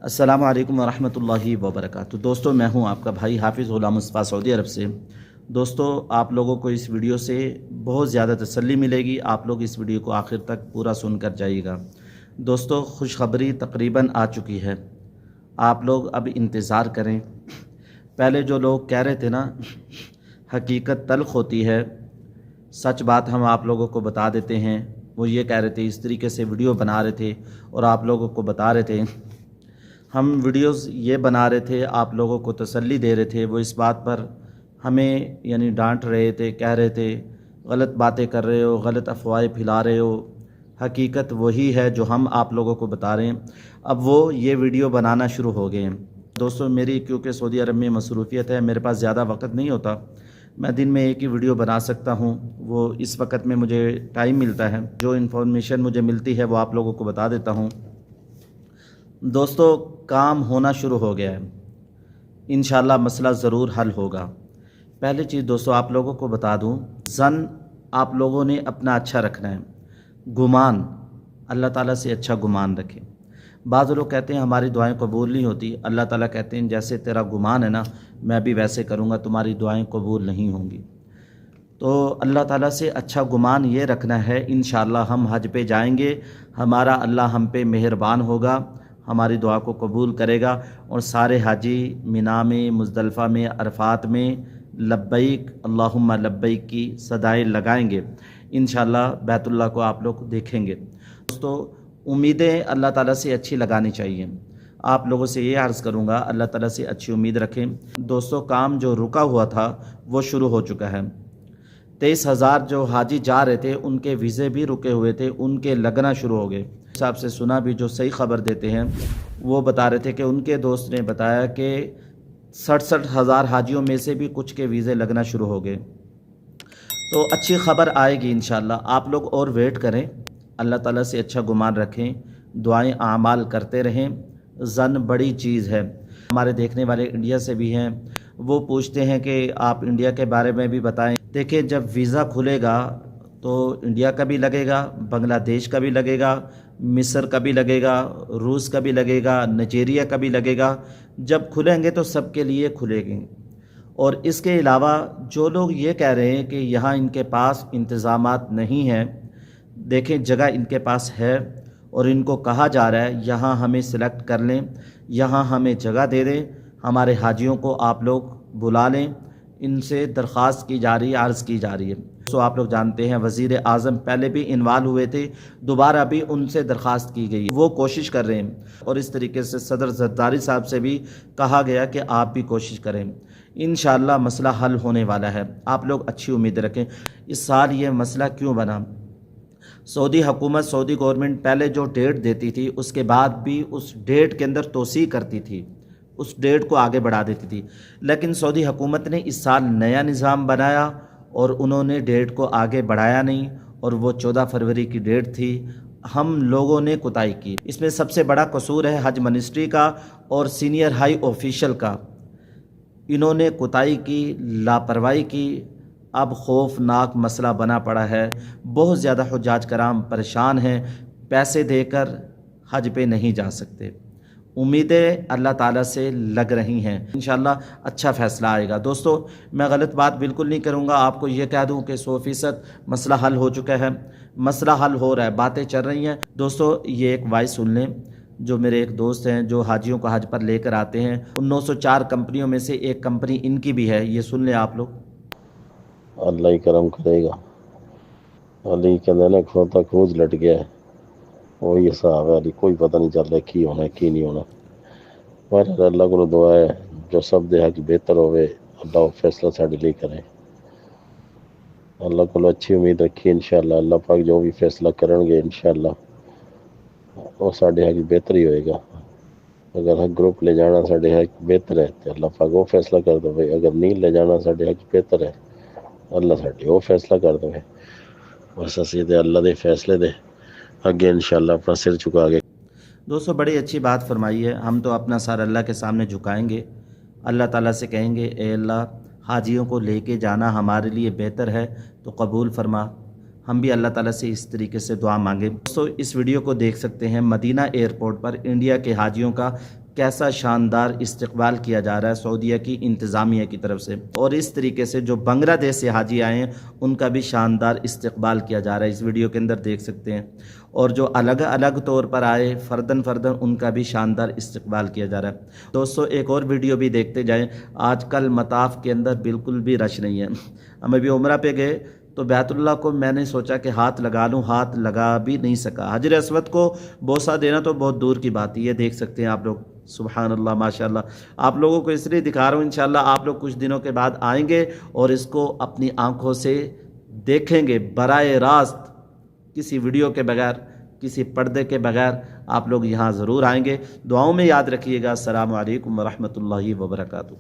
अस्सलामु अलैकुम वरहमतुल्लाहि वबरकातुहू। दोस्तों, मैं हूं आपका भाई हाफिज़ ग़ुलाम मुस्तफ़ा सऊदी अरब से। दोस्तों, आप लोगों को इस वीडियो से बहुत ज़्यादा तसल्ली मिलेगी। आप लोग इस वीडियो को आखिर तक पूरा सुन कर जाइएगा। दोस्तों, खुशखबरी तकरीबन आ चुकी है। आप लोग अब इंतज़ार करें। पहले जो लोग कह रहे थे ना, हकीकत तल्ख़ होती है, सच बात हम आप लोगों को बता देते हैं। वो ये कह रहे थे, इस तरीके से वीडियो बना रहे थे और आप लोगों को बता रहे थे। हम वीडियोस ये बना रहे थे, आप लोगों को तसल्ली दे रहे थे। वो इस बात पर हमें यानी डांट रहे थे, कह रहे थे गलत बातें कर रहे हो, गलत अफवाहें फैला रहे हो। हकीकत वही है जो हम आप लोगों को बता रहे हैं। अब वो ये वीडियो बनाना शुरू हो गए हैं। दोस्तों, मेरी क्योंकि सऊदी अरब में मसरूफ़ियत है, मेरे पास ज़्यादा वक्त नहीं होता। मैं दिन में एक ही वीडियो बना सकता हूँ। वो इस वक्त में मुझे टाइम मिलता है, जो इन्फॉर्मेशन मुझे मिलती है वो आप लोगों को बता देता हूँ। दोस्तों, काम होना शुरू हो गया है। इंशाल्लाह मसला ज़रूर हल होगा। पहली चीज़ दोस्तों आप लोगों को बता दूं, ज़न आप लोगों ने अपना अच्छा रखना है। गुमान, अल्लाह ताला से अच्छा गुमान रखें। बाज़ लोग कहते हैं हमारी दुआएं कबूल नहीं होती। अल्लाह ताला कहते हैं जैसे तेरा गुमान है ना, मैं भी वैसे करूँगा, तुम्हारी दुआएं कबूल नहीं होंगी। तो अल्लाह ताला से अच्छा गुमान ये रखना है। इंशाल्लाह हम हज पे जाएंगे, हमारा अल्लाह हम पे मेहरबान होगा, हमारी दुआ को कबूल करेगा और सारे हाजी मिना में, मुज़दलिफ़ा में, अरफात में लब्बैक अल्लाहुम्मा लब्बैक की सदाएं लगाएंगे। इंशाल्लाह बैतुल्लाह को आप लोग देखेंगे। दोस्तों, उम्मीदें अल्लाह ताला से अच्छी लगानी चाहिए। आप लोगों से ये अर्ज़ करूँगा, अल्लाह ताला से अच्छी उम्मीद रखें। दोस्तों, काम जो रुका हुआ था वो शुरू हो चुका है। 23,000 जो हाजी जा रहे थे, उनके वीज़े भी रुके हुए थे, उनके लगना शुरू हो गए। साहब से सुना भी, जो सही खबर देते हैं, वो बता रहे थे कि उनके दोस्त ने बताया कि 67,000 हाजियों में से भी कुछ के वीज़े लगना शुरू हो गए। तो अच्छी खबर आएगी इंशाल्लाह। आप लोग और वेट करें, अल्लाह ताला से अच्छा गुमान रखें, दुआएं आमाल करते रहें। ज़न बड़ी चीज़ है। हमारे देखने वाले इंडिया से भी हैं, वो पूछते हैं कि आप इंडिया के बारे में भी बताएं। देखिए, जब वीज़ा खुलेगा तो इंडिया का भी लगेगा, बांग्लादेश का भी लगेगा, मिस्र का भी लगेगा, रूस का भी लगेगा, नाइजीरिया का भी लगेगा। जब खुलेंगे तो सबके लिए खुलेंगे। और इसके अलावा जो लोग ये कह रहे हैं कि यहाँ इनके पास इंतज़ामात नहीं हैं, देखें जगह इनके पास है और इनको कहा जा रहा है यहाँ हमें सिलेक्ट कर लें, यहाँ हमें जगह दे दें, हमारे हाजियों को आप लोग बुला लें। इनसे दरख्वास्त की जा रही है, अर्ज़ की जा रही है। तो आप लोग जानते हैं वज़ीर आज़म पहले भी इन्वाल्व हुए थे, दोबारा भी उनसे दरख्वास्त की गई, वो कोशिश कर रहे हैं। और इस तरीके से सदर ज़रदारी साहब से भी कहा गया कि आप भी कोशिश करें। इंशाअल्लाह मसला हल होने वाला है। आप लोग अच्छी उम्मीद रखें। इस साल ये मसला क्यों बना? सऊदी हुकूमत, सऊदी गवर्नमेंट पहले जो डेट देती थी, उसके बाद भी उस डेट के अंदर तोसी करती थी, उस डेट को आगे बढ़ा देती थी। लेकिन सऊदी हुकूमत ने इस साल नया निज़ाम बनाया और उन्होंने डेट को आगे बढ़ाया नहीं, और वो 14 फरवरी की डेट थी। हम लोगों ने कोताही की। इसमें सबसे बड़ा कसूर है हज मिनिस्ट्री का और सीनियर हाई ऑफिशियल का। इन्होंने कोताही की, लापरवाही की। अब खौफनाक मसला बना पड़ा है। बहुत ज़्यादा हुज्जाज कराम परेशान हैं, पैसे देकर हज पे नहीं जा सकते। उम्मीदें अल्लाह ताला से लग रही हैं, इंशाल्लाह अच्छा फ़ैसला आएगा। दोस्तों, मैं गलत बात बिल्कुल नहीं करूँगा। आपको ये कह दूँ कि 100% मसला हल हो चुका है। मसला हल हो रहा है, बातें चल रही हैं। दोस्तों, ये एक वॉइस सुन लें, जो मेरे एक दोस्त हैं जो हाजियों को हज पर लेकर आते हैं। उन 904 कंपनियों में से एक कंपनी इनकी भी है। ये सुन लें आप लोग। अल्लाह ही करम करेगा। अली कहते ना, खोता खोज लट गया है, वही हिसाब है। अली कोई पता नहीं चल रहा की होना की नहीं होना। पर अल्लाह को दुआ है जो सब दे हक बेहतर होवे, अल्लाह फैसला साढ़े लिए करे। अल्लाह को अच्छी उम्मीद रखी इंशाअल्लाह। अल्लाह पाक जो भी फैसला करेंगे इंशाअल्लाह वो साढ़े हक बेहतर ही होएगा। अगर हक ग्रुप ले जाना साढ़े हक बेहतर है तो अल्लाह पाक वो फैसला कर दे। अगर नहीं ले जाना साढ़े हक बेहतर है, अल्लाह साढ़े वो फैसला कर दे। बस असी दे अल्लाह दे फैसले दे अगे इंशाअल्लाह अपना सिर झुका के। दोस्तों, बड़ी अच्छी बात फरमाई है। हम तो अपना सर अल्लाह के सामने झुकाएंगे, अल्लाह ताला से कहेंगे, ए अल्लाह, हाजियों को लेके जाना हमारे लिए बेहतर है, तो कबूल फरमा। हम भी अल्लाह ताला से इस तरीके से दुआ मांगे। दोस्तों, इस वीडियो को देख सकते हैं, मदीना एयरपोर्ट पर इंडिया के हाजियों का کیسا شاندار استقبال کیا جا رہا ہے سعودیہ کی انتظامیہ کی طرف سے، اور اس طریقے سے جو بنگلہ دیش سے حاجی آئے ہیں ان کا بھی شاندار استقبال کیا جا رہا ہے، اس ویڈیو کے اندر دیکھ سکتے ہیں، اور جو الگ الگ طور پر آئے فردن ان کا بھی شاندار استقبال کیا جا رہا ہے۔ دوستو ایک اور ویڈیو بھی دیکھتے جائیں۔ آج کل مطاف کے اندر بالکل بھی رش نہیں ہے۔ ہم ابھی عمرہ پہ گئے تو بیت اللہ کو میں نے سوچا کہ ہاتھ لگا لوں، ہاتھ لگا بھی نہیں سکا۔ حجر اسود کو بوسہ دینا تو بہت دور کی بات ہے، یہ دیکھ سکتے ہیں آپ لوگ، سبحان اللہ ماشاءاللہ۔ آپ لوگوں کو اس لیے دکھا رہا ہوں، انشاءاللہ آپ لوگ کچھ دنوں کے بعد آئیں گے اور اس کو اپنی آنکھوں سے دیکھیں گے براہ راست، کسی ویڈیو کے بغیر، کسی پردے کے بغیر آپ لوگ یہاں ضرور آئیں گے۔ دعاؤں میں یاد رکھیے گا۔ السلام علیکم ورحمۃ اللہ وبرکاتہ۔